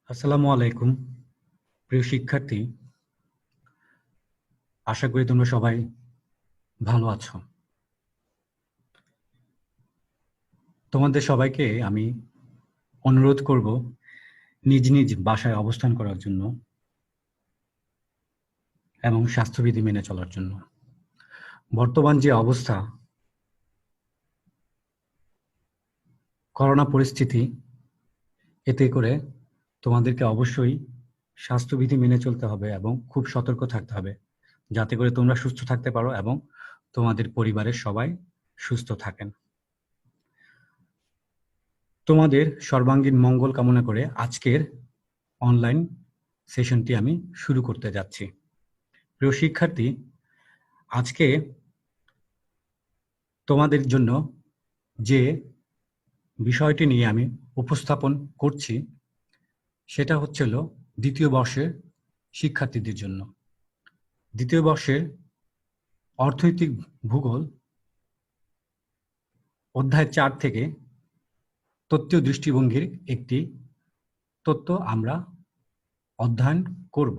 আসসালামু আলাইকুম প্রিয় শিক্ষার্থী, আশা করি তোমরা সবাই ভালো আছো। তোমাদের সবাইকে আমি অনুরোধ করব নিজ নিজ বাসায় অবস্থান করার জন্য এবং স্বাস্থ্যবিধি মেনে চলার জন্য। বর্তমান যে অবস্থা, করোনা পরিস্থিতি, এতে করে তোমাদেরকে অবশ্যই স্বাস্থ্যবিধি মেনে চলতে হবে এবং খুব সতর্ক থাকতে হবে, যাতে করে তোমরা সুস্থ থাকতে পারো এবং তোমাদের পরিবারের সবাই সুস্থ থাকেন। তোমাদের সর্বাঙ্গীন মঙ্গল কামনা করে আজকের অনলাইন সেশনটি আমি শুরু করতে যাচ্ছি। প্রিয় শিক্ষার্থী, আজকে তোমাদের জন্য যে বিষয়টি নিয়ে আমি উপস্থাপন করছি সেটা হচ্ছিল দ্বিতীয় বর্ষের শিক্ষার্থীদের জন্য। দ্বিতীয় বর্ষের অর্থনৈতিক ভূগোল অধ্যায় 4 থেকে তত্ত্বীয় দৃষ্টিভঙ্গির একটি তত্ত্ব আমরা অধ্যয়ন করব।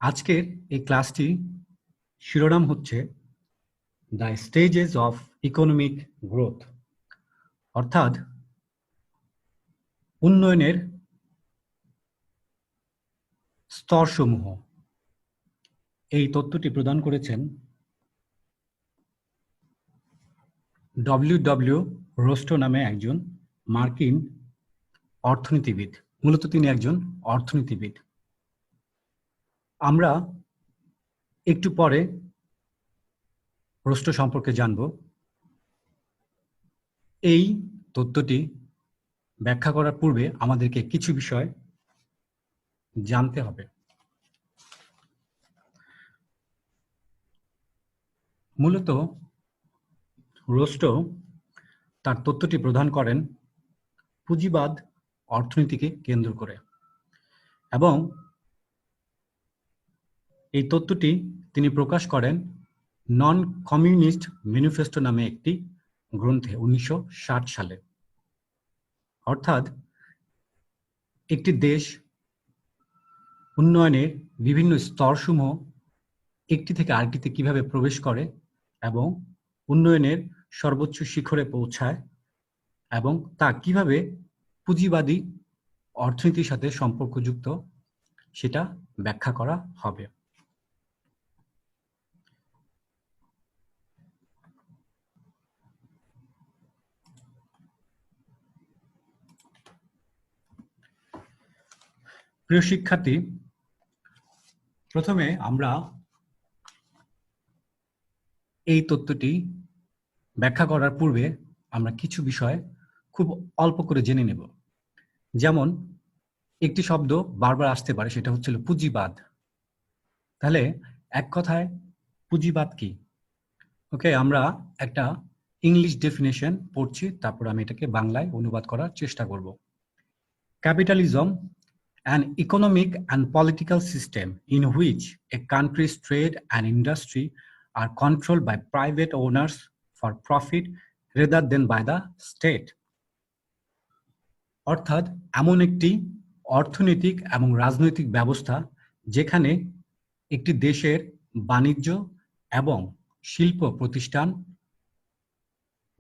আজকের এই ক্লাসটি শিরোনাম হচ্ছে the stages of economic growth, অর্থাৎ উন্নয়নের স্তরসমূহ। এই তত্ত্বটি প্রদান করেছেন ডব্লিউ রোস্টো নামে একজন মার্কিন অর্থনীতিবিদ। মূলত তিনি একজন অর্থনীতিবিদ। আমরা একটু পরে রোস্টো সম্পর্কে জানব। এই তত্ত্বটি ব্যাখ্যা করার পূর্বে আমাদেরকে কিছু বিষয় জানতে হবে। মূলত রোস্টো তার তত্ত্বটি প্রদান করেন পুঁজিবাদ অর্থনীতিকে কেন্দ্র করে, এবং এই তত্ত্বটি তিনি প্রকাশ করেন নন কমিউনিস্ট ম্যানিফেস্টো নামে একটি গ্রন্থে 1960 সালে। অর্থাৎ একটি দেশ উন্নয়নের বিভিন্ন স্তরসমূহ একটি থেকে আরেকটিতে কিভাবে প্রবেশ করে এবং উন্নয়নের সর্বোচ্চ শিখরে পৌঁছায় এবং তা কিভাবে পুঁজিবাদী অর্থনীতির সাথে সম্পর্কযুক্ত সেটা ব্যাখ্যা করা হবে। প্রিয় শিক্ষার্থী, প্রথমে আমরা এই তত্ত্বটি ব্যাখ্যা করার পূর্বে আমরা কিছু বিষয় খুব অল্প করে জেনে নেব। যেমন একটি শব্দ বারবার আসতে পারে, সেটা হচ্ছিল পুঁজিবাদ। তাহলে এক কথায় পুঁজিবাদ কি? ওকে, আমরা একটা ইংলিশ ডেফিনেশন পড়ছি, তারপর আমি এটাকে বাংলায় অনুবাদ করার চেষ্টা করব। Capitalism, an economic and political system in which a country's trade and industry are controlled by private owners for profit rather than by the state. অর্থাৎ এমন একটি অর্থনৈতিক এবং রাজনৈতিক ব্যবস্থা যেখানে একটি দেশের বাণিজ্য এবং শিল্প প্রতিষ্ঠান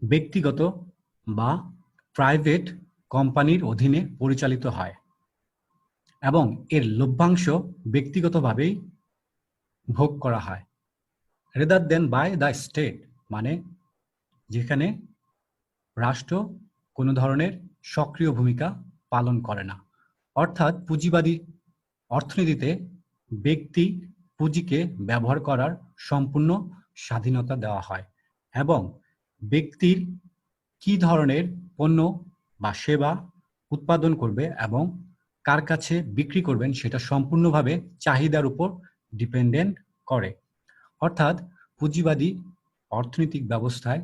ব্যক্তিগত বা প্রাইভেট কোম্পানির অধীনে পরিচালিত হয় এবং এর লভ্যাংশ ব্যক্তিগতভাবেই ভোগ করা হয়। Rather than by the state, মানে যেখানে রাষ্ট্র কোনো ধরনের সক্রিয় ভূমিকা পালন করে না। অর্থাৎ পুঁজিবাদী অর্থনীতিতে ব্যক্তি পুঁজিকে ব্যবহার করার সম্পূর্ণ স্বাধীনতা দেওয়া হয় এবং ব্যক্তির কি ধরনের পণ্য বা সেবা উৎপাদন করবে এবং কার কাছে বিক্রি করবেন সেটা সম্পূর্ণভাবে চাহিদার উপর ডিপেন্ডেন্ট করে। অর্থাৎ পুঁজিবাদী অর্থনৈতিক ব্যবস্থায়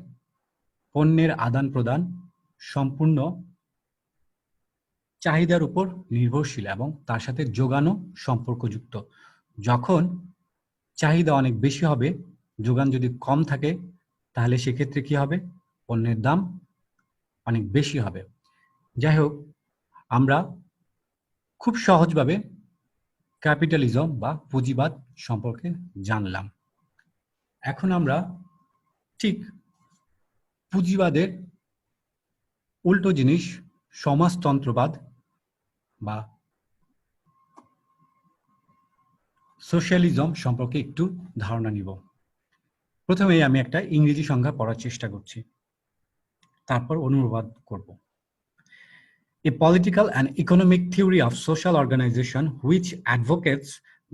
পণ্যের আদান প্রদান সম্পূর্ণ চাহিদার উপর নির্ভরশীল এবং তার সাথে যোগানও সম্পর্কযুক্ত। যখন চাহিদা অনেক বেশি হবে, যোগান যদি কম থাকে, তাহলে সেক্ষেত্রে কি হবে? পণ্যের দাম অনেক বেশি হবে। যাই হোক, আমরা খুব সহজভাবে ক্যাপিটালিজম বা পুঁজিবাদ সম্পর্কে জানলাম। এখন আমরা ঠিক পুঁজিবাদের উল্টো জিনিস সমাজতন্ত্রবাদ বা সোশ্যালিজম সম্পর্কে একটু ধারণা নিব। প্রথমেই আমি একটা ইংরেজি সংজ্ঞা পড়ার চেষ্টা করছি, তারপর অনুবাদ করব। A political and economic theory of social organization which advocates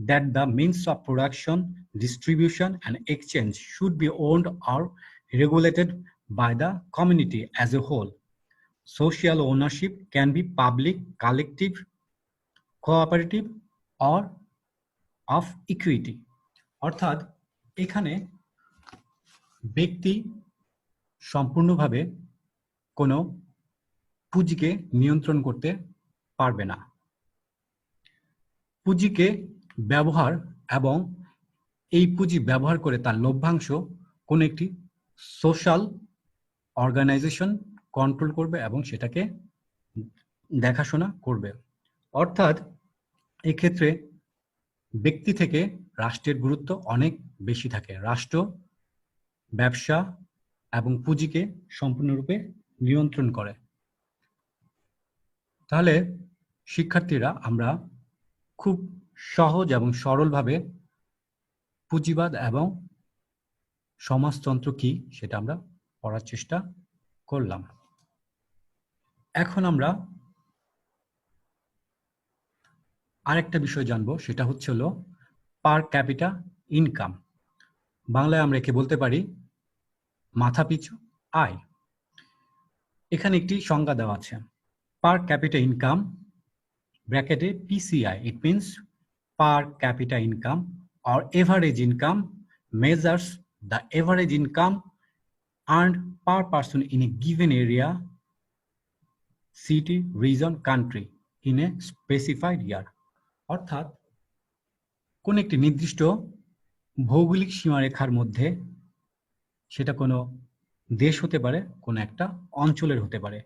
that the means of production, distribution, and exchange should be owned or regulated by the community as a whole. Social ownership can be public, collective, cooperative, or of equity. অর্থাৎ এখানে ব্যক্তি সম্পূর্ণভাবে কোনো পুঁজিকে নিয়ন্ত্রণ করতে পারবে না। পুঁজিকে ব্যবহার এবং এই পুঁজি ব্যবহার করে তার লভ্যাংশ কোন একটি সোশ্যাল অর্গানাইজেশন কন্ট্রোল করবে এবং সেটাকে দেখাশোনা করবে। অর্থাৎ এক্ষেত্রে ব্যক্তি থেকে রাষ্ট্রের গুরুত্ব অনেক বেশি থাকে। রাষ্ট্র ব্যবসা এবং পুঁজিকে সম্পূর্ণরূপে নিয়ন্ত্রণ করে। তাহলে শিক্ষার্থীরা আমরা খুব সহজ এবং সরলভাবে পুঁজিবাদ এবং সমাজতন্ত্র কি সেটা আমরা পড়ার চেষ্টা করলাম। এখন আমরা আরেকটা বিষয় জানবো, সেটা হচ্ছে হলো পার ক্যাপিটা ইনকাম। বাংলায় আমরা একে বলতে পারি মাথাপিছু আয়। এখানে একটি সংজ্ঞা দেওয়া আছে, পার ক্যাপিটা ইনকাম ব্র্যাকেটে PCI, it means per capita income or average income measures the average income earned per person in a given area, city, region, country in a specified year. অর্থাৎ কোন একটি নির্দিষ্ট ভৌগোলিক সীমারেখার মধ্যে, সেটা কোনো দেশ হতে পারে, কোনো একটা অঞ্চলের হতে পারে,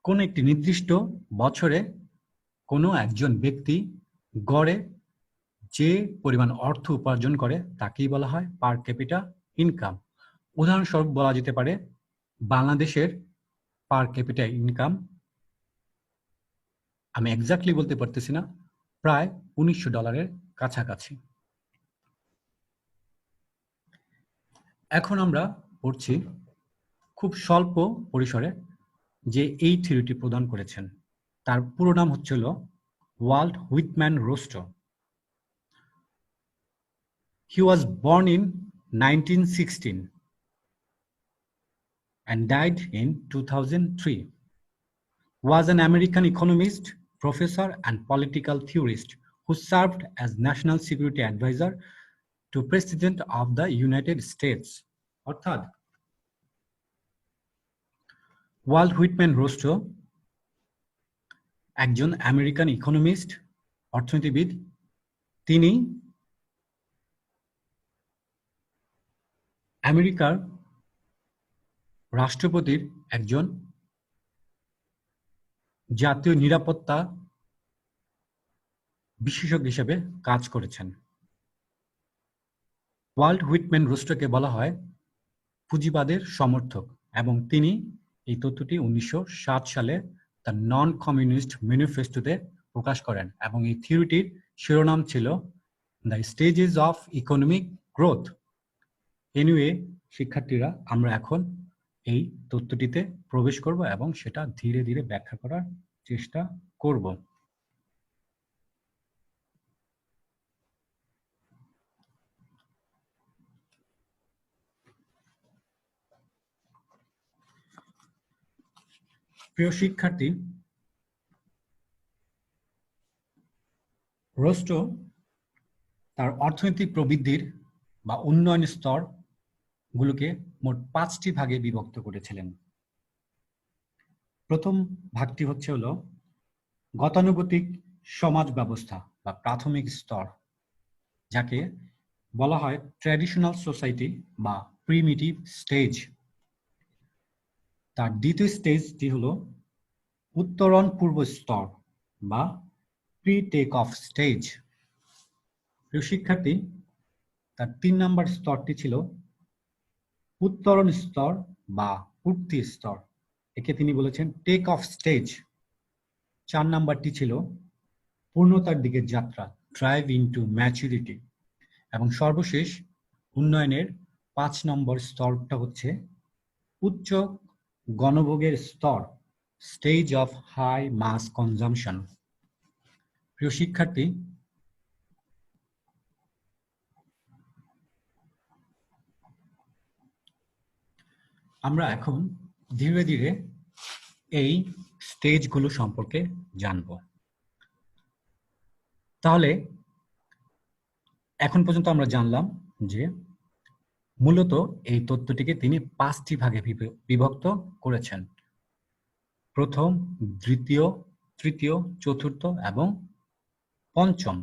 কোন একটি নির্দিষ্ট বছরে কোনো একজন ব্যক্তি গড়ে যে পরিমাণ অর্থ উপার্জন করে তাকেই বলা হয় পার ক্যাপিটা ইনকাম। উদাহরণস্বরূপ বলা যেতে পারে বাংলাদেশের পার ক্যাপিটা ইনকাম, আমি এক্স্যাক্টলি বলতে পারতেছি না, প্রায় $1900 কাছাকাছি। এখন আমরা পড়ছি খুব স্বল্প পরিসরে যে এই থিওরিটি প্রদান করেছেন, তার পুরো নাম হচ্ছে হলো Walt Whitman Rostow. He was born in 1916 and died in 2003. Was an American economist, professor, and political theorist who served as National Security Advisor to President of the United States. অর্থাৎ ওয়াল্ট হুইটম্যান রোস্টো একজন American economist, অর্থনীতিবিদ। তিনি আমেরিকার রাষ্ট্রপতির একজন জাতীয় নিরাপত্তা বিশেষজ্ঞ হিসেবে কাজ করেছেন। ওয়াল্ট হুইটম্যান রোস্টোকে বলা হয় পুঁজিবাদের সমর্থক এবং তিনি এই তত্ত্বটি 1960 সালে দ্য নন কমিউনিস্ট ম্যানিফেস্টোতে প্রকাশ করেন এবং এই থিওরিটির শিরোনাম ছিল the stages of economic growth. Anyway শিক্ষার্থীরা, আমরা এখন এই তত্ত্বটিতে প্রবেশ করব এবং সেটা ধীরে ধীরে ব্যাখ্যা করার চেষ্টা করব। প্রিয় শিক্ষার্থী, রোস্টো তার অর্থনৈতিক প্রবৃদ্ধির বা উন্নয়ন স্তর গুলোকে মোট 5টি ভাগে বিভক্ত করেছিলেন। প্রথম ভাগটি হচ্ছে হলো গতানুগতিক সমাজ ব্যবস্থা বা প্রাথমিক স্তর, যাকে বলা হয় ট্র্যাডিশনাল সোসাইটি বা প্রিমিটিভ স্টেজ। তার দ্বিতীয় স্টেজটি হলো উত্তরণ পূর্ব স্তর বা প্রি টেক অফ স্টেজ। প্রিয় শিক্ষার্থী, তার 3 নম্বর স্তরটি ছিল উত্তরণ স্তর বা উঠতি স্তর, একে তিনি বলেছেন টেক অফ স্টেজ। 4 নাম্বারটি ছিল পূর্ণতার দিকে যাত্রা, ড্রাইভ ইনটু ম্যাচুরিটি। এবং সর্বশেষ উন্নয়নের 5 নম্বর স্তরটা হচ্ছে উচ্চ গণভোগের স্তর, stage of high mass consumption. প্রিয় শিক্ষার্থী, আমরা এখন ধীরে ধীরে এই স্টেজগুলো সম্পর্কে জানব। তাহলে এখন পর্যন্ত আমরা জানলাম যে মূলত এই তত্ত্বটিকে তিনি 5টি ভাগে বিভক্ত করেছেন: প্রথম, দ্বিতীয়, তৃতীয়, চতুর্থ এবং পঞ্চম।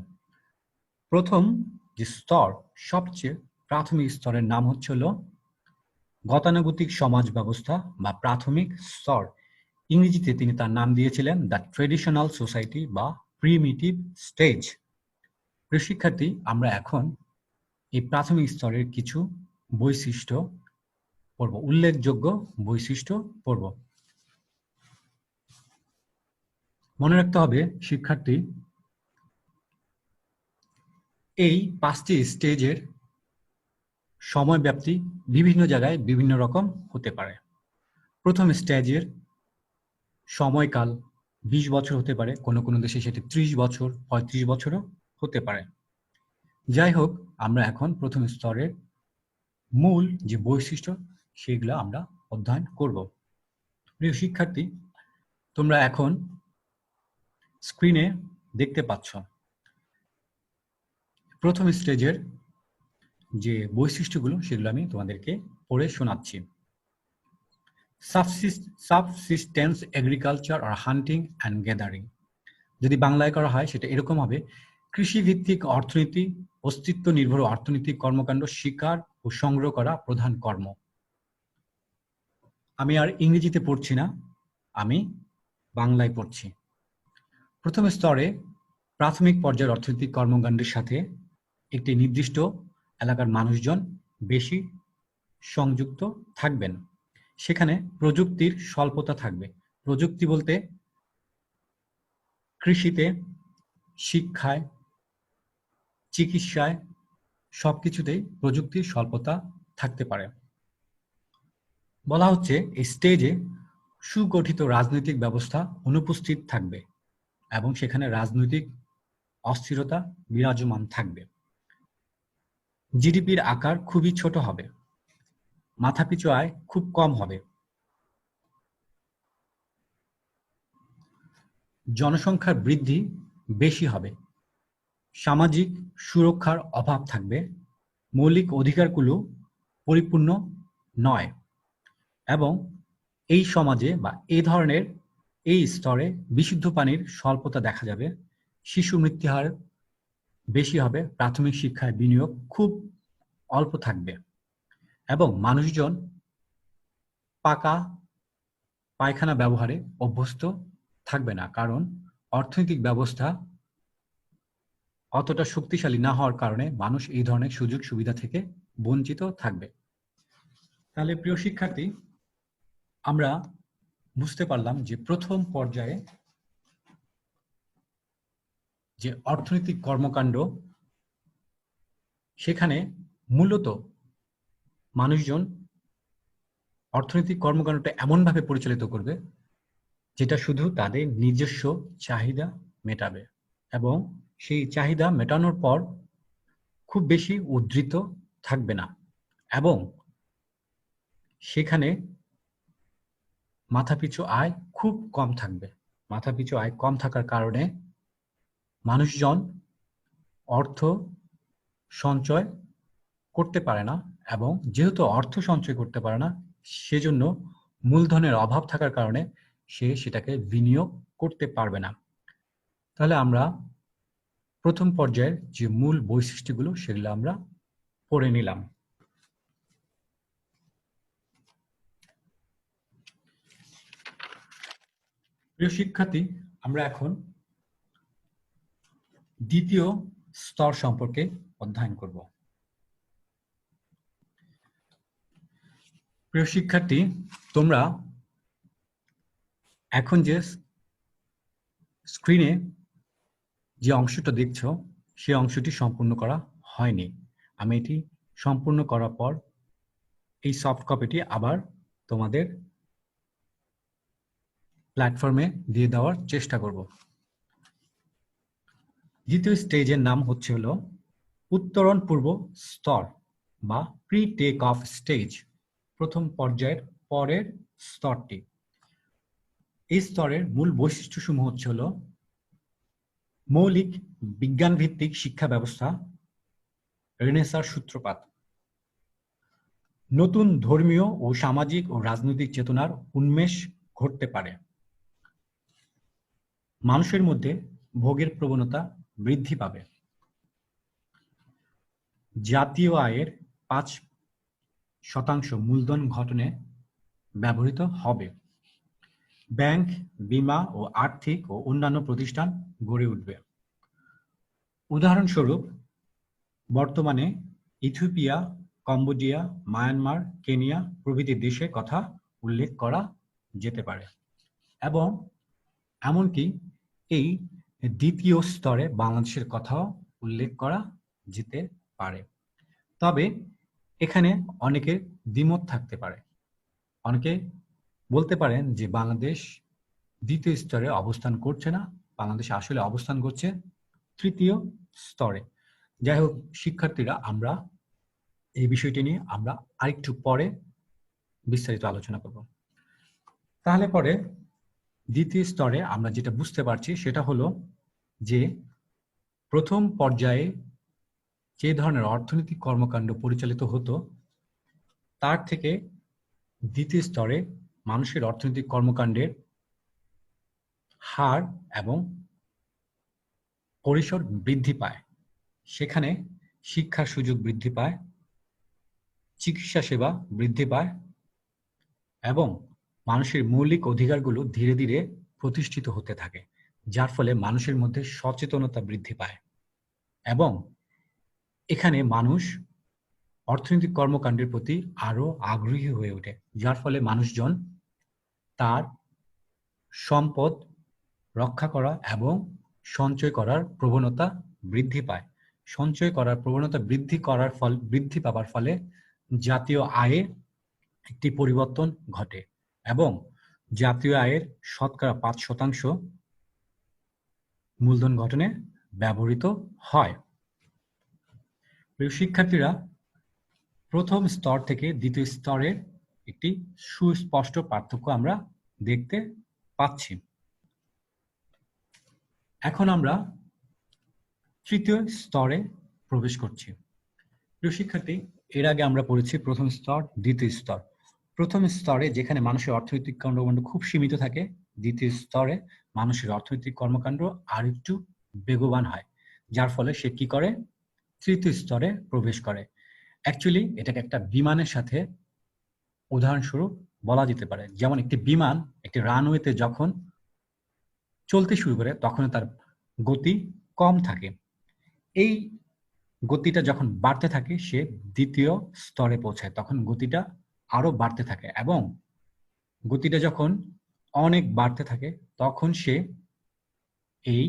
প্রথম যে স্তর, সবচেয়ে প্রাথমিক স্তরের নাম হচ্ছে হলো গতানুগতিক সমাজ ব্যবস্থা বা প্রাথমিক স্তর। ইংরেজিতে তিনি তার নাম দিয়েছিলেন দ্য ট্রেডিশনাল সোসাইটি বা প্রিমিটিভ স্টেজ। প্রিয় শিক্ষার্থী, আমরা এখন এই প্রাথমিক স্তরের কিছু বৈশিষ্ট্য পড়ব, উল্লেখযোগ্য বৈশিষ্ট্য পড়ব। মনে রাখতে হবে শিক্ষার্থী, এই 5টি স্টেজের সময় ব্যাপ্তি বিভিন্ন জায়গায় বিভিন্ন রকম হতে পারে। প্রথম স্টেজের সময়কাল 20 বছর হতে পারে, কোনো কোনো দেশে সেটি 30 বছর, 35 বছরও হতে পারে। যাই হোক, আমরা এখন প্রথম স্তরের মূল যে বৈশিষ্ট্য সেগুলো আমরা অধ্যয়ন করব। প্রিয় শিক্ষার্থী, তোমরা এখন স্ক্রিনে দেখতে পাচ্ছ প্রথম স্টেজের যে বৈশিষ্ট্যগুলো, সেগুলো আমি তোমাদেরকে পড়ে শোনাচ্ছি। সাবসিস্টেন্স এগ্রিকালচার আর হান্টিং অ্যান্ড গ্যাদারিং। যদি বাংলায় করা হয় সেটা এরকম হবে: কৃষিভিত্তিক অর্থনীতি, অস্তিত্ব নির্ভর অর্থনৈতিক কর্মকাণ্ড, শিকার ও সংগ্রহ করা প্রধান কর্ম। আমি আর ইংরেজিতে পড়ছি না, আমি বাংলায় পড়ছি। প্রথম স্তরে প্রাথমিক পর্যায়ের অর্থনৈতিক কর্মকাণ্ডের সাথে একটি নির্দিষ্ট এলাকার মানুষজন বেশি সংযুক্ত থাকবেন। সেখানে প্রযুক্তির স্বল্পতা থাকবে। প্রযুক্তি বলতে কৃষিতে, শিক্ষায়, চিকিৎসায় সবকিছুতেই প্রযুক্তির স্বল্পতা থাকতে পারে। বলা হচ্ছে এই স্টেজে সুগঠিত রাজনৈতিক ব্যবস্থা অনুপস্থিত থাকবে এবং সেখানে রাজনৈতিক অস্থিরতা বিরাজমান থাকবে। জিডিপির আকার খুবই ছোট হবে, মাথাপিছু আয় খুব কম হবে, জনসংখ্যার বৃদ্ধি বেশি হবে, সামাজিক সুরক্ষার অভাব থাকবে, মৌলিক অধিকারগুলো পরিপূর্ণ নয় এবং এই সমাজে বা এই ধরনের এই স্তরে বিশুদ্ধ পানির স্বল্পতা দেখা যাবে, শিশু মৃত্যুহার বেশি হবে, প্রাথমিক শিক্ষায় বিনিয়োগ খুব অল্প থাকবে এবং মানুষজন পাকা পায়খানা ব্যবহারে অভ্যস্ত থাকবে না, কারণ অর্থনৈতিক ব্যবস্থা অতটা শক্তিশালী না হওয়ার কারণে মানুষ এই ধরনের সুযোগ সুবিধা থেকে বঞ্চিত থাকবে। তাহলে প্রিয় শিক্ষার্থী, আমরা বুঝতে পারলাম যে প্রথম পর্যায়ে যে অর্থনৈতিক কর্মকাণ্ড, সেখানে মূলত মানুষজন অর্থনৈতিক কর্মকাণ্ডটা এমনভাবে পরিচালিত করবে যেটা শুধু তাদের নিজস্ব চাহিদা মেটাবে এবং সেই চাহিদা মেটানোর পর খুব বেশি উদ্ধৃত থাকবে না এবং সেখানে মাথাপিছু আয় খুব কম থাকবে। মাথাপিছু আয় কম থাকার কারণে মানুষজন অর্থ সঞ্চয় করতে পারে না এবং যেহেতু অর্থ সঞ্চয় করতে পারে না, সেজন্য মূলধনের অভাব থাকার কারণে সে সেটাকে বিনিয়োগ করতে পারবে না। তাহলে আমরা প্রথম পর্যায়ের যে মূল বৈশিষ্ট্যগুলো সেগুলো আমরা পড়ে নিলাম। প্রিয় শিক্ষার্থী, আমরা এখন দ্বিতীয় স্তর সম্পর্কে অধ্যয়ন করব। প্রিয় শিক্ষার্থী, তোমরা এখন যে স্ক্রিনে যে অংশটা দেখছো সেই অংশটি সম্পূর্ণ করা হয়নি। আমি এটি সম্পূর্ণ করার পর এই সফট কপিটি আবার তোমাদের প্ল্যাটফর্মে দিয়ে দেওয়ার চেষ্টা করব। দ্বিতীয় স্টেজের নাম হচ্ছে হলো উত্তরণ পূর্ব স্তর বা প্রি টেক অফ স্টেজ, প্রথম পর্যায়ের পরের স্তরটি। এই স্তরের মূল বৈশিষ্ট্যসমূহ হচ্ছে হলো মৌলিক বিজ্ঞানভিত্তিক শিক্ষা ব্যবস্থা, রেনেসাঁর সূত্রপাত, নতুন ধর্মীয় ও সামাজিক ও রাজনৈতিক চেতনার উন্মেষ ঘটতে পারে, মানুষের মধ্যে ভোগের প্রবণতা বৃদ্ধি পাবে, জাতীয় আয়ের 5% মূলধন গঠনে ব্যবহৃত হবে, ব্যাংক, বীমা ও আর্থিক ও অন্যান্য প্রতিষ্ঠান গড়ে উঠবে। উদাহরণস্বরূপ, বর্তমানে ইথিওপিয়া, কম্বোডিয়া, মায়ানমার, কেনিয়া প্রভৃতি দেশের কথা উল্লেখ করা যেতে পারে এবং এমনকি এই দ্বিতীয় স্তরে বাংলাদেশের কথাও উল্লেখ করা যেতে পারে। তবে এখানে অনেকের দ্বিমত থাকতে পারে। অনেকে বলতে পারেন যে বাংলাদেশ দ্বিতীয় স্তরে অবস্থান করছে না, বাংলাদেশ আসলে অবস্থান করছে তৃতীয় স্তরে। যাই হোক শিক্ষার্থীরা, আমরা এই বিষয়টি নিয়ে আমরা আরেকটু পরে বিস্তারিত আলোচনা করব। তাহলে পরে দ্বিতীয় স্তরে আমরা যেটা বুঝতে পারছি সেটা হলো যে প্রথম পর্যায়ে যে ধরনের অর্থনৈতিক কর্মকাণ্ড পরিচালিত হতো তার থেকে দ্বিতীয় স্তরে মানুষের অর্থনৈতিক কর্মকাণ্ডের হার এবং পরিসর বৃদ্ধি পায়। সেখানে শিক্ষার সুযোগ বৃদ্ধি পায়, চিকিৎসা সেবা বৃদ্ধি পায় এবং মানুষের মৌলিক অধিকারগুলো ধীরে ধীরে প্রতিষ্ঠিত হতে থাকে, যার ফলে মানুষের মধ্যে সচেতনতা বৃদ্ধি পায় এবং এখানে মানুষ অর্থনৈতিক কর্মকাণ্ডের প্রতি আরো আগ্রহী হয়ে ওঠে, যার ফলে মানুষজন তার সম্পদ রক্ষা করা এবং সঞ্চয় করার প্রবণতা বৃদ্ধি পায়। সঞ্চয় করার প্রবণতা বৃদ্ধি পাবার ফলে জাতীয় আয়ে একটি পরিবর্তন ঘটে এবং জাতীয় আয়ের শতকরা 5% মূলধন গঠনে ব্যবহৃত হয়। প্রিয় শিক্ষার্থীরা, প্রথম স্তর থেকে দ্বিতীয় স্তরের একটি সুস্পষ্ট পার্থক্য আমরা দেখতে পাচ্ছি। এখন আমরা তৃতীয় স্তরে প্রবেশ করছি। প্রিয় শিক্ষার্থী, এর আগে আমরা পড়েছি প্রথম স্তর, দ্বিতীয় স্তর। প্রথম স্তরে যেখানে মানুষের অর্থনৈতিক কর্মকাণ্ড খুব সীমিত থাকে, দ্বিতীয় স্তরে মানুষের অর্থনৈতিক কর্মকাণ্ড আর একটু বেগবান হয়, যার ফলে সে কি করে, তৃতীয় স্তরে প্রবেশ করে। অ্যাকচুয়ালি এটাকে একটা বিমানের সাথে উদাহরণস্বরূপ বলা যেতে পারে। যেমন একটি বিমান একটি রানওয়েতে যখন চলতে শুরু করে তখন তার গতি কম থাকে, এই গতিটা যখন বাড়তে থাকে সে দ্বিতীয় স্তরে পৌঁছায়, তখন গতিটা আরো বাড়তে থাকে এবং গতিটা যখন অনেক বাড়তে থাকে তখন সে এই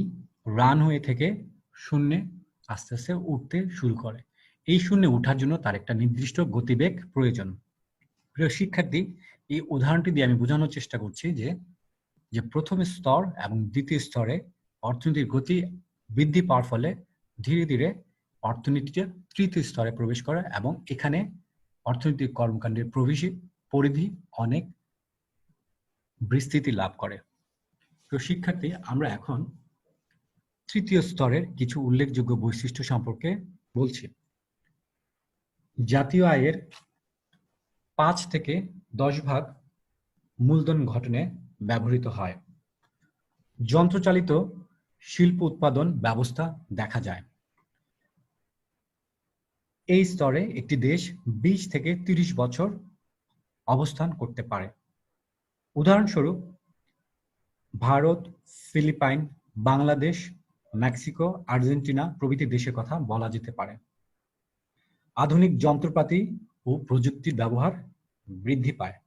রানওয়ে থেকে শূন্যে আস্তে আস্তে উঠতে শুরু করে। এই শূন্যে ওঠার জন্য তার একটা নির্দিষ্ট গতিবেগ প্রয়োজন। প্রিয় শিক্ষার্থী, এই উদাহরণটি দিয়ে আমি বোঝানোর চেষ্টা করছি যে প্রথম স্তর এবং দ্বিতীয় স্তরে অর্থনীতির গতি বৃদ্ধি পাওয়ার ফলে ধীরে ধীরে অর্থনীতিতে তৃতীয় স্তরে প্রবেশ করে এবং এখানে অর্থনৈতিক কর্মকাণ্ডের পরিধি অনেক বিস্তৃতি লাভ করে। তো শিক্ষার্থী, আমরা এখন তৃতীয় স্তরের কিছু উল্লেখযোগ্য বৈশিষ্ট্য সম্পর্কে বলছি। জাতীয় আয়ের 5 থেকে 10% মূলধন গঠনে ব্যবহৃত হয়। যন্ত্রচালিত শিল্প উৎপাদন ব্যবস্থা দেখা যায়। এই স্তরে একটি দেশ 20 থেকে 30 বছর অবস্থান করতে পারে। উদাহরণস্বরূপ Bharat, Philippines, Bangladesh Mexico, Argentina প্রভৃতি দেশের কথা বলা যেতে পারে। আধুনিক যন্ত্রপাতি ও প্রযুক্তির ব্যবহার বৃদ্ধি পায়।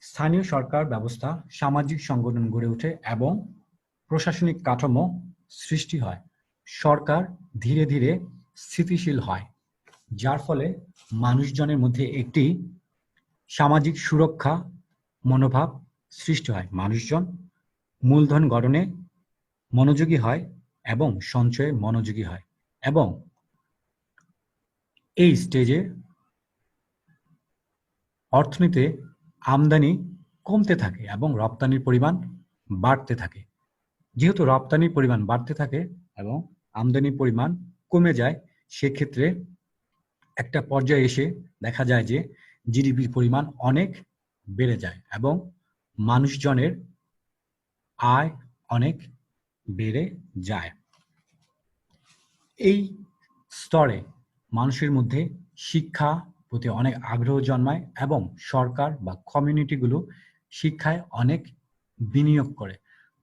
স্থানীয় সরকার ব্যবস্থা, সামাজিক সংগঠন গড়ে ওঠে এবং প্রশাসনিক কাঠামো সৃষ্টি হয়। সরকার ধীরে ধীরে স্থিতিশীল হয়, যার ফলে মানুষজনের মধ্যে একটি সামাজিক সুরক্ষা মনোভাব সৃষ্টি হয়। মানুষজন মূলধন গঠনে মনোযোগী হয় এবং সঞ্চয়ে মনোযোগী হয়, এবং এই স্টেজে অর্থনীতিতে আমদানি কমতে থাকে এবং রপ্তানির পরিমাণ বাড়তে থাকে। যেহেতু রপ্তানির পরিমাণ বাড়তে থাকে এবং আমদানির পরিমাণ কমে যায়, সেক্ষেত্রে একটা পর্যায়ে এসে দেখা যায় যে জিডিপির পরিমাণ অনেক বেড়ে যায় এবং মানুষজনের আয় অনেক বেড়ে যায়। এই স্তরে মানুষের মধ্যে শিক্ষা প্রতি অনেক আগ্রহ জন্মায় এবং সরকার বা কমিউনিটিগুলো শিক্ষায় অনেক বিনিয়োগ করে,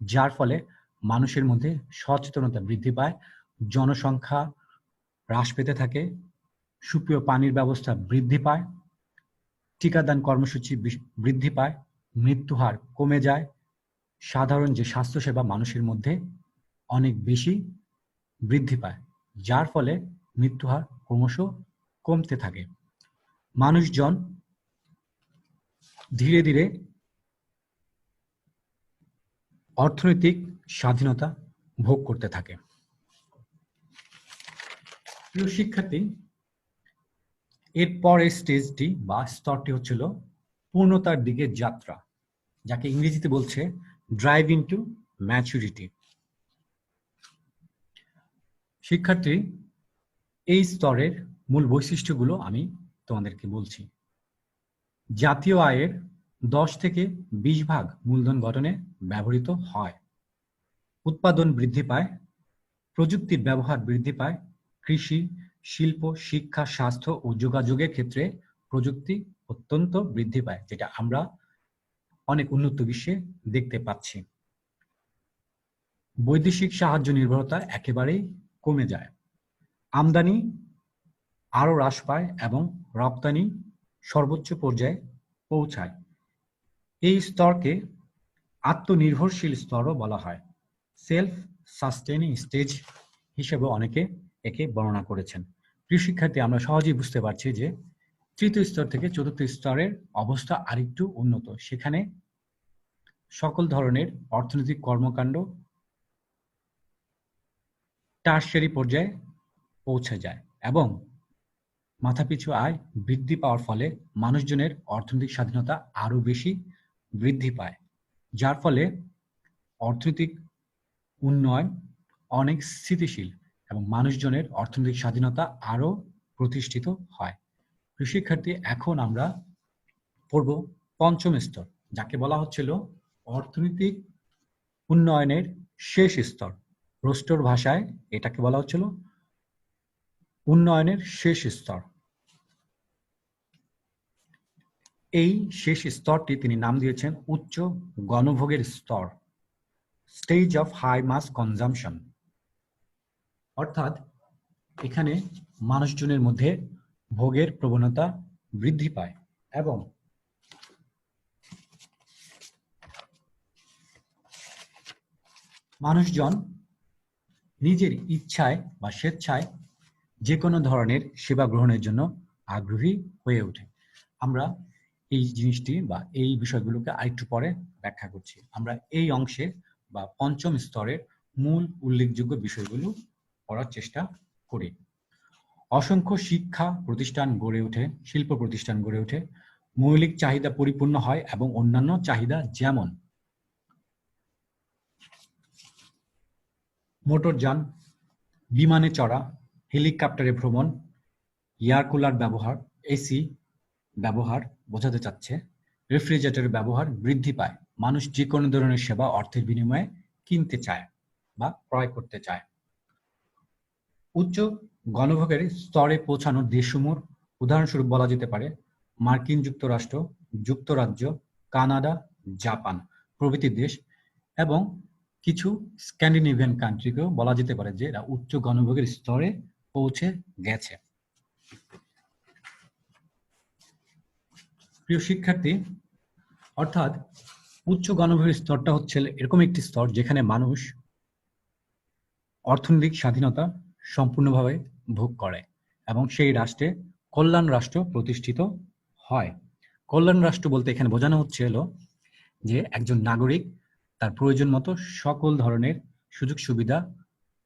যার ফলে মানুষের মধ্যে সচেতনতা বৃদ্ধি পায়, জনসংখ্যা হ্রাস পেতে থাকে, সুপেয় পানির ব্যবস্থা বৃদ্ধি পায়, টিকাদান কর্মসূচি বৃদ্ধি পায়, মৃত্যু হার কমে যায়, সাধারণ যে স্বাস্থ্যসেবা মানুষের মধ্যে অনেক বেশি বৃদ্ধি পায়, যার ফলে মৃত্যু হার ক্রমশ কমতে থাকে। মানুষজন ধীরে ধীরে অর্থনৈতিক স্বাধীনতা ভোগ করতে থাকে। প্রিয় শিক্ষার্থী, এর পরের স্টেজটি বা স্তরটি হচ্ছিল পূর্ণতার দিকে যাত্রা, যাকে ইংরেজিতে বলছে ড্রাইভ ইনটু ম্যাচুরিটি। শিক্ষার্থী, এই স্তরের মূল বৈশিষ্ট্যগুলো আমি তোমাদেরকে বলছি। জাতীয় আয়ের 10 থেকে 20 ভাগ মূলধন গঠনে ব্যবহৃত হয়। উৎপাদন বৃদ্ধি পায়, প্রযুক্তির ব্যবহার বৃদ্ধি পায়, কৃষি, শিল্প, শিক্ষা, স্বাস্থ্য ও যোগাযোগের ক্ষেত্রে প্রযুক্তি অত্যন্ত বৃদ্ধি পায়, যেটা আমরা অনেক উন্নত বিশ্বে দেখতে পাচ্ছি। বৈদেশিক সাহায্য নির্ভরতা একেবারেই কমে যায়। আমদানি আরো হ্রাস পায় এবং রপ্তানি সর্বোচ্চ পর্যায়ে পৌঁছায়। এই স্তরকে আত্মনির্ভরশীল স্তরও বলা হয়। সেলফ সাস্টেইনিং স্টেজ হিসেবে অনেকে একে বর্ণনা করেছেন। প্রিয় শিক্ষার্থী, আমরা সহজেই বুঝতে পারছি যে তৃতীয় স্তর থেকে চতুর্থ স্তরের অবস্থা আরেকটু উন্নত। সেখানে সকল ধরনের অর্থনৈতিক কর্মকাণ্ড টারশারি পর্যায়ে পৌঁছে যায় এবং মাথাপিছু আয় বৃদ্ধি পাওয়ার ফলে মানুষজনের অর্থনৈতিক স্বাধীনতা আরো বেশি বৃদ্ধি পায়, যার ফলে অর্থনৈতিক উন্নয়ন অনেক স্থিতিশীল এবং মানুষজনের অর্থনৈতিক স্বাধীনতা আরো প্রতিষ্ঠিত হয়। শিক্ষার্থী, এখন আমরা পড়ব পঞ্চম স্তর, যাকে বলা হচ্ছিল অর্থনৈতিক উন্নয়নের শেষ স্তর। রোস্টোর ভাষায় এটাকে বলা হচ্ছিল উন্নয়নের শেষ স্তর। এই শেষ স্তরটি তিনি নাম দিয়েছেন উচ্চ গণভোগের স্তর, stage of high mass consumption. অর্থাৎ এখানে মানুষজনের মধ্যে ভোগের প্রবণতা বৃদ্ধি পায় এবং মানুষজন নিজের ইচ্ছায় বা স্বেচ্ছায় যে কোনো ধরনের সেবা গ্রহণের জন্য আগ্রহী হয়ে ওঠে। আমরা এই জিনিসটি বা এই বিষয়গুলোকে আরেকটু পরে ব্যাখ্যা করছি। আমরা এই অংশে বা পঞ্চম স্তরের মূল উল্লেখযোগ্য বিষয়গুলো পড়ার চেষ্টা করি। অসংখ্য শিক্ষা প্রতিষ্ঠান গড়ে ওঠে, শিল্প প্রতিষ্ঠান গড়ে ওঠে, মৌলিক চাহিদা পরিপূর্ণ হয় এবং অন্যান্য চাহিদা যেমন মোটরযান, বিমানে চড়া, হেলিকপ্টারে ভ্রমণ, এয়ার কুলার ব্যবহার, এসি ব্যবহার বোঝাতে চাচ্ছে, রেফ্রিজারেটরের ব্যবহার বৃদ্ধি পায়। মানুষ যে কোনো ধরনের সেবা অর্থের বিনিময়ে কিনতে চায় বা ক্রয় করতে চায়। উচ্চ গণভোগের স্তরে পৌঁছানোর দেশসমূহ উদাহরণস্বরূপ বলা যেতে পারে মার্কিন যুক্তরাষ্ট্র, যুক্তরাজ্য, কানাডা, জাপান প্রভৃতি দেশ, এবং কিছু স্ক্যান্ডিনেভিয়ান কান্ট্রিকেও বলা যেতে পারে যে এরা উচ্চ গণভোগের স্তরে পৌঁছে গেছে। প্রিয় শিক্ষার্থী, অর্থাৎ উচ্চ গণভোগের স্তরটা হচ্ছে এরকম একটি স্তর যেখানে মানুষ অর্থনৈতিক স্বাধীনতা সম্পূর্ণভাবে ভোগ করে এবং সেই রাষ্ট্রে কল্যাণ রাষ্ট্র প্রতিষ্ঠিত হয়। কল্যাণ রাষ্ট্র বলতে এখানে বোঝানো হচ্ছে যে একজন নাগরিক তার প্রয়োজন মতো সকল ধরনের সুযোগ সুবিধা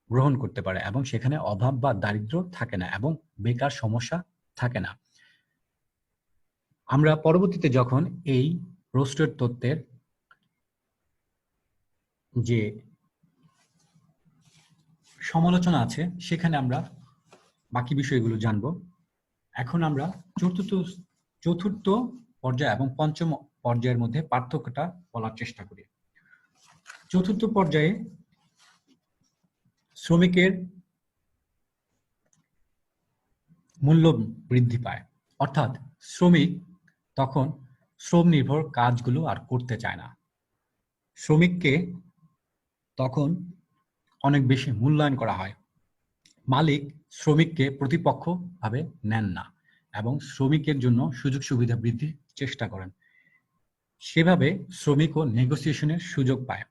গ্রহণ করতে পারে এবং সেখানে অভাব বা দারিদ্র থাকে না এবং বেকার সমস্যা থাকে না। আমরা পরবর্তীতে যখন এই রোস্টের তত্ত্বের যে সমালোচনা আছে সেখানে আমরা বাকি বিষয়গুলো জানব। এখন আমরা চতুর্থ পর্যায় এবং পঞ্চম পর্যায়ের মধ্যে পার্থক্যটা বলার চেষ্টা করি। চতুর্থ পর্যায়ে শ্রমিকের মূল্য বৃদ্ধি পায়, অর্থাৎ শ্রমিক তখন শ্রম নির্ভর কাজগুলো আর করতে চায় না। শ্রমিককে তখন অনেক বেশি মূল্যায়ন করা হয়। মালিক শ্রমিককে প্রতিপক্ষ ভাবে নেন না এবং শ্রমিকের জন্য সুযোগ সুবিধা বৃদ্ধির চেষ্টা করেন। সেভাবে শ্রমিকও নেগোসিয়েশনের সুযোগ পায়।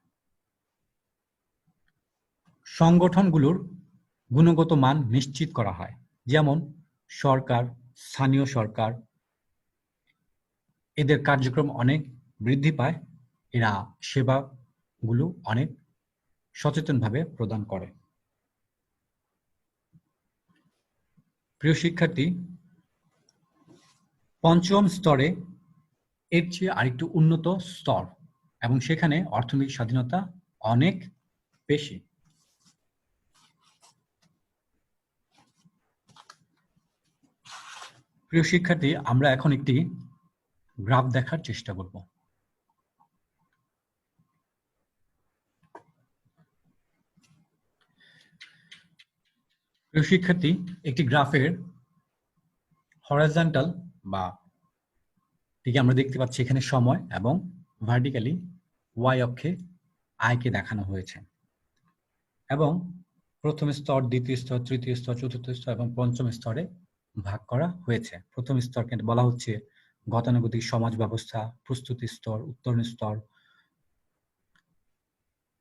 সংগঠনগুলোর গুণগত মান নিশ্চিত করা হয়, যেমন সরকার, স্থানীয় সরকার, এদের কার্যক্রম অনেক বৃদ্ধি পায়। এরা সেবাগুলো অনেক সচেতনভাবে প্রদান করে। প্রিয় শিক্ষার্থী, পঞ্চম স্তরে এর চেয়ে আরেকটু উন্নত স্তর এবং সেখানে অর্থনৈতিক স্বাধীনতা অনেক বেশি। প্রিয় শিক্ষার্থী, আমরা এখন একটি গ্রাফ দেখার চেষ্টা করব। প্রিয় শিক্ষার্থী, একটি গ্রাফের হরাইজন্টাল বা দিকে আমরা দেখতে পাচ্ছি এখানে সময় এবং ভার্টিক্যালি ওয়াই অক্ষে আয়কে দেখানো হয়েছে এবং প্রথম স্তর, দ্বিতীয় স্তর, তৃতীয় স্তর, চতুর্থ স্তর এবং পঞ্চম স্তরে ভাগ করা হয়েছে। প্রথম স্তরকে বলা হচ্ছে গতানুগতিক সমাজ ব্যবস্থা, প্রস্তুতি স্তর, উত্তরণ স্তর,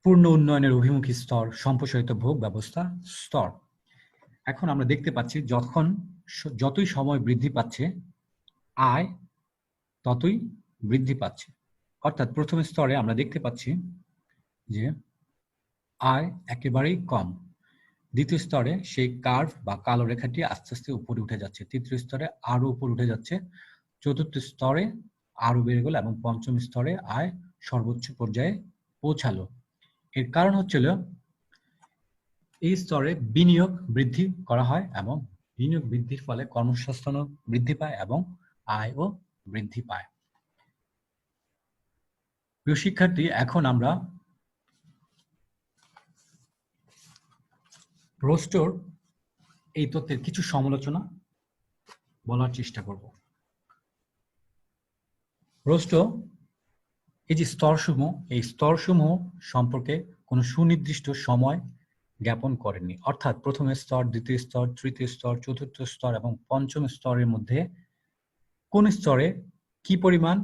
পূর্ণ উন্নয়নের অভিমুখী স্তর, সম্প্রসারিত ভোগ ব্যবস্থা স্তর। এখন আমরা দেখতে পাচ্ছি যতই সময় বৃদ্ধি পাচ্ছে আয় ততই বৃদ্ধি পাচ্ছে। অর্থাৎ প্রথম স্তরে আমরা দেখতে পাচ্ছি যে আয় একেবারেই কম। দ্বিতীয় স্তরে সেই কার্ভ বা কালো রেখাটি আস্তে আস্তে উপরে উঠে যাচ্ছে, তৃতীয় স্তরে আরো উপরে উঠে যাচ্ছে, চতুর্থ স্তরে আরো বেড়ে গেল এবং পঞ্চম স্তরে আয় সর্বোচ্চ পর্যায়ে পৌঁছালো। এর কারণ হচ্ছিল এই স্তরে বিনিয়োগ বৃদ্ধি করা হয় এবং বিনিয়োগ বৃদ্ধির ফলে কর্মসংস্থানও বৃদ্ধি পায় এবং আয়ও বৃদ্ধি পায়। প্রিয় শিক্ষার্থী, এখন আমরা রোস্টোর এই তত্ত্বের কিছু সমালোচনা বলার চেষ্টা করব। রোস্টো এই যে স্তরসমূহ, এই স্তরসমূহ সম্পর্কে কোনো সুনির্দিষ্ট সময় জ্ঞাপন করেননি। অর্থাৎ প্রথম স্তর, দ্বিতীয় স্তর, তৃতীয় স্তর, চতুর্থ স্তর এবং পঞ্চম স্তরের মধ্যে কোন স্তরে কি পরিমাণ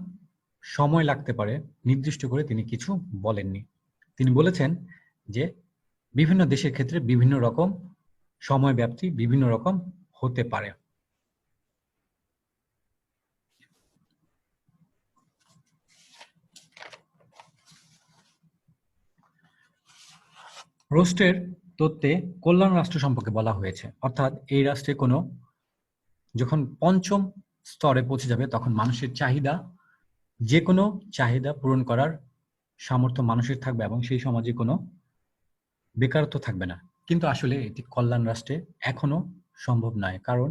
সময় লাগতে পারে নির্দিষ্ট করে তিনি কিছু বলেননি। তিনি বলেছেন যে বিভিন্ন দেশের ক্ষেত্রে বিভিন্ন রকম সময় ব্যাপ্তি বিভিন্ন রকম হতে পারে। রোস্টের তত্ত্বে কল্যাণ রাষ্ট্র সম্পর্কে বলা হয়েছে, অর্থাৎ এই রাষ্ট্রে যখন পঞ্চম স্তরে পৌঁছে যাবে তখন মানুষের চাহিদা, যে কোনো চাহিদা পূরণ করার সামর্থ্য মানুষের থাকবে এবং সেই সমাজে কোনো বেকারত্ব থাকবে না। কিন্তু আসলে এটি কল্যাণ রাষ্ট্রে এখনো সম্ভব নয়, কারণ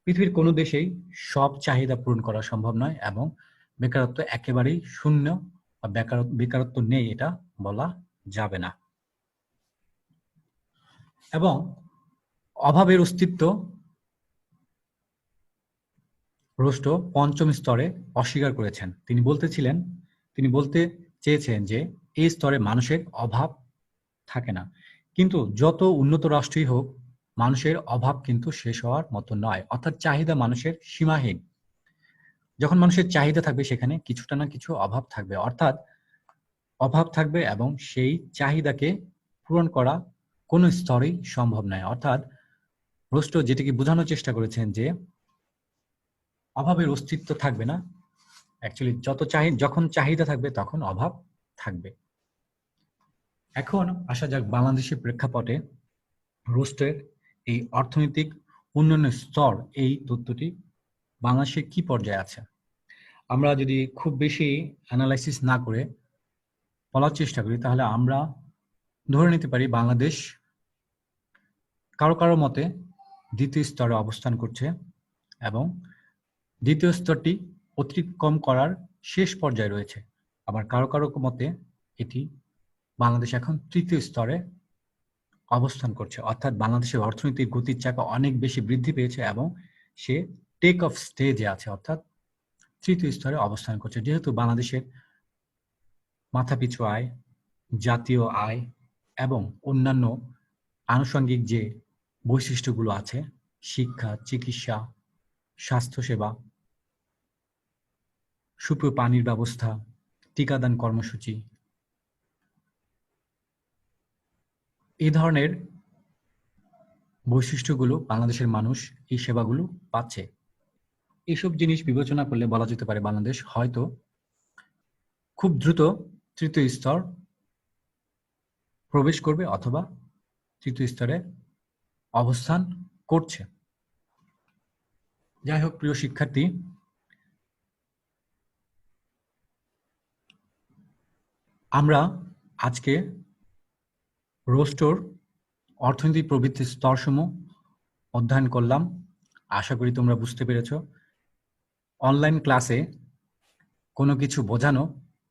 পৃথিবীর কোনো দেশেই সব চাহিদা পূরণ করা সম্ভব নয় এবং বেকারত্ব একেবারেই শূন্য বা বেকারত্ব নেই এটা বলা যাবে না। এবং অভাবের অস্তিত্ব রোস্টো পঞ্চম স্তরে অস্বীকার করেছেন। তিনি বলতে চেয়েছেন যে এই স্তরে মানুষের অভাব থাকে না। কিন্তু যত উন্নত রাষ্ট্রই হোক, মানুষের অভাব কিন্তু শেষ হওয়ার মতো নয়। অর্থাৎ চাহিদা মানুষের সীমাহীন। যখন মানুষের চাহিদা থাকবে সেখানে কিছুটা না কিছু অভাব থাকবে। অর্থাৎ অভাব থাকবে এবং সেই চাহিদাকে পূরণ করা কোনো স্তরেই সম্ভব নয়। অর্থাৎ রোস্টো যেটাকে বোঝানোর চেষ্টা করেছেন যে অভাবের অস্তিত্ব থাকবে না। অ্যাকচুয়ালি যখন চাহিদা থাকবে তখন অভাব থাকবে। এখন আসা যাক বাংলাদেশের প্রেক্ষাপটে রোস্টের এই অর্থনৈতিক উন্নয়নের স্তর, এই তথ্যটি বাংলাদেশে কি পর্যায়ে আছে। আমরা যদি খুব বেশি অ্যানালাইসিস না করে বলার চেষ্টা করি তাহলে আমরা ধরে নিতে পারি বাংলাদেশ কারো কারো মতে দ্বিতীয় স্তরে অবস্থান করছে এবং দ্বিতীয় স্তরটি অতিক্রম করার শেষ পর্যায়ে রয়েছে। আবার কারো কারো মতে এটি বাংলাদেশ এখন তৃতীয় স্তরে অবস্থান করছে। অর্থাৎ বাংলাদেশের অর্থনৈতিক গতির চাকা অনেক বেশি বৃদ্ধি পেয়েছে এবং সে টেক অফ স্টেজে আছে, অর্থাৎ তৃতীয় স্তরে অবস্থান করছে। যেহেতু বাংলাদেশের মাথাপিছু আয়, জাতীয় আয় এবং অন্যান্য আনুষঙ্গিক যে বৈশিষ্ট্যগুলো আছে, শিক্ষা, চিকিৎসা, স্বাস্থ্যসেবা, সুপেয় পানির ব্যবস্থা, টিকাদান কর্মসূচি, এই ধরনের বৈশিষ্ট্যগুলো বাংলাদেশের মানুষ এই সেবাগুলো পাচ্ছে। এইসব জিনিস বিবেচনা করলে বলা যেতে পারে বাংলাদেশ হয়তো খুব দ্রুত তৃতীয় স্তর প্রবেশ করবে অথবা তৃতীয় স্তরে অবস্থান করছে। যাই হোক প্রিয় শিক্ষার্থী, আমরা আজকে রোস্টোর অর্থনৈতিক প্রবৃদ্ধির স্তরসমূহ অধ্যয়ন করলাম। আশা করি তোমরা বুঝতে পেরেছ। অনলাইন ক্লাসে কোনো কিছু বোঝানো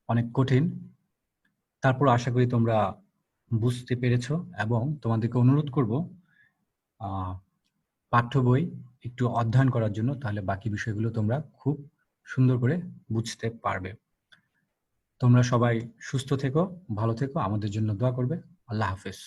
অনেক কঠিন, তারপর আশা করি তোমরা বুঝতে পেরেছ এবং তোমাদেরকে অনুরোধ করব পাঠ্য বই একটু অধ্যয়ন করার জন্য, তাহলে বাকি বিষয়গুলো তোমরা খুব সুন্দর করে বুঝতে পারবে। তোমরা সবাই সুস্থ থেকো, ভালো থেকো, আমাদের জন্য দোয়া করবে। আল্লাহ হাফেজ।